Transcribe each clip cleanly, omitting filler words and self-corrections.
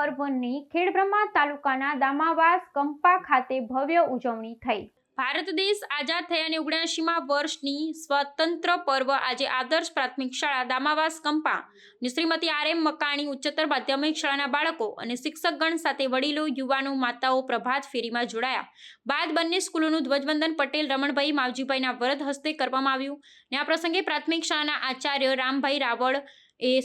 પર્વની ખેડબ્રહ્મા તાલુકાના દામાવાસ કંપા ખાતે ભવ્ય ઉજવણી થઈ। ભારત દેશ આઝાદ થયાની 79મા વર્ષની સ્વતંત્ર પર્વ આજે આદર્શ પ્રાથમિક શાળા દામાવાસ કંપા શ્રીમતી આર.એમ. મકાણી ઉચ્ચતર માધ્યમિક શાળાના બાળકો અને શિક્ષકગણ સાથે વડીલો, યુવાનો, માતાઓ પ્રભાત ફેરીમાં જોડાયા બાદ બંને સ્કૂલોનું ધ્વજવંદન પટેલ રમણભાઈ માવજીભાઈના વરદ હસ્તે કરવામાં આવ્યું અને આ પ્રસંગે પ્રાથમિક શાળાના આચાર્ય રામભાઈ રાવળ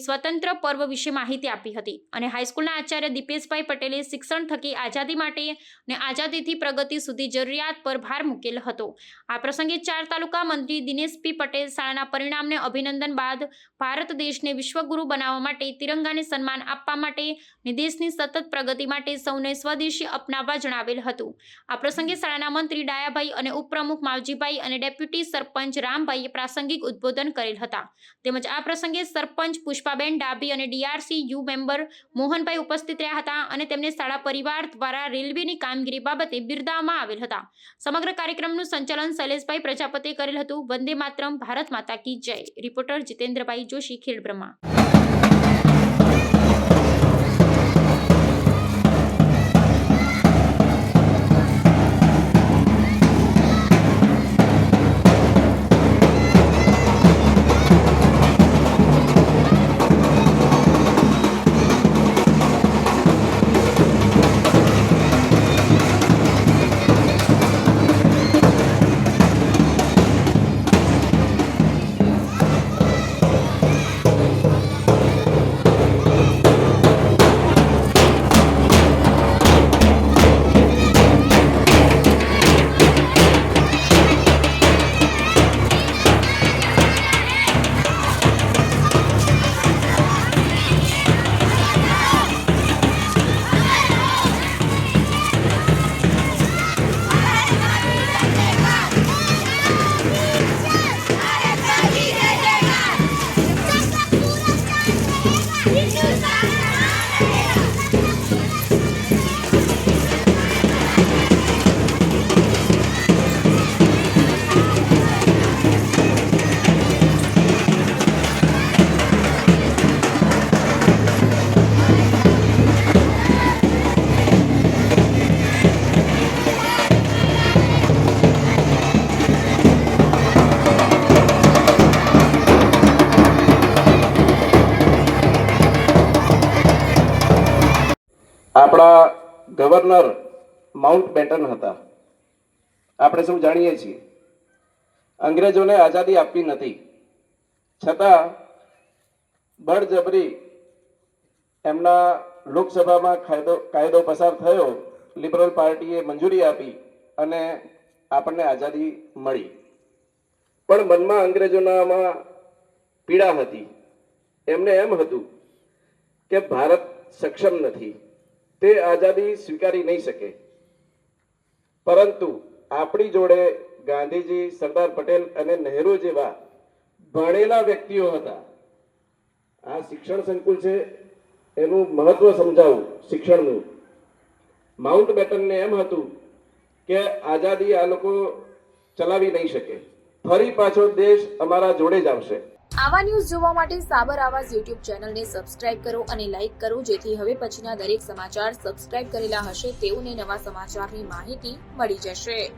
સ્વતંત્ર પર્વ વિશે માહિતી આપી હતી અને હાઈસ્કૂલના આચાર્ય દીપેશભાઈ પટેલે શિક્ષણ થકી આઝાદી માટે અને આઝાદીથી પ્રગતિ સુધી જરૂરિયાત પર ભાર મૂકેલ હતો। આ પ્રસંગે 4 તાલુકા મંત્રી દિનેશ પી પટેલ શાળાના પરિણામને અભિનંદન બાદ ભારત દેશને વિશ્વગુરુ બનાવવા માટે તિરંગાને સન્માન આપવા માટે અને દેશની સતત પ્રગતિ માટે સૌને સ્વદેશી અપનાવવા જણાવેલ હતું। આ પ્રસંગે શાળાના મંત્રી ડાયાભાઈ અને ઉપપ્રમુખ માવજીભાઈ અને ડેપ્યુટી સરપંચ રામભાઈએ પ્રાસંગિક ઉદ્બોધન કરેલ હતા તેમજ આ પ્રસંગે સરપંચ પુષ્પાબેન ડાભી અને ડીઆરસી યુ મેમ્બર મોહનભાઈ ઉપસ્થિત રહ્યા હતા અને તેમને શાળા પરિવાર દ્વારા રેલવેની કામગીરી બાબતે બિરદાવવામાં આવેલ હતા। સમગ્ર કાર્યક્રમનું સંચાલન શૈલેષભાઈ પ્રજાપતિએ કરેલ હતું। વંદે માતરમ, ભારત માતા કી જય। રિપોર્ટર જીતેન્દ્રભાઈ જોશી, ખેડબ્રહ્મા। આપણા ગવર્નર માઉન્ટબેટન હતા। આપણે સૌ જાણીએ છીએ અંગ્રેજોને આઝાદી આપવી નથી, છતાં બળજબરી એમના લોકસભામાં કાયદો પસાર થયો, લિબરલ પાર્ટીએ મંજૂરી આપી અને આપણને આઝાદી મળી। પણ મનમાં અંગ્રેજોનામાં પીડા હતી। એમને એમ હતું કે ભારત સક્ષમ નથી, તે આઝાદી સ્વીકારી નહીં શકે। પરંતુ આપણી જોડે ગાંધીજી, સરદાર પટેલ અને નહેરુ જેવા ભણેલા વ્યક્તિઓ હતા। આ શિક્ષણ સંકુલ છે, એનું મહત્વ સમજાવું શિક્ષણનું। માઉન્ટબેટનને એમ હતું કે આઝાદી આ લોકો ચલાવી નહીં શકે, ફરી પાછો દેશ અમારા જોડે જ આવશે। આવા ન્યૂઝ જોવા માટે સાબર આવાઝ યુટ્યુબ ચેનલને સબસ્ક્રાઇબ કરો અને લાઇક કરો, જેથી હવે પછીના દરેક સમાચાર સબસ્ક્રાઇબ કરેલા હશે તેઓને નવા સમાચારની માહિતી મળી જશે।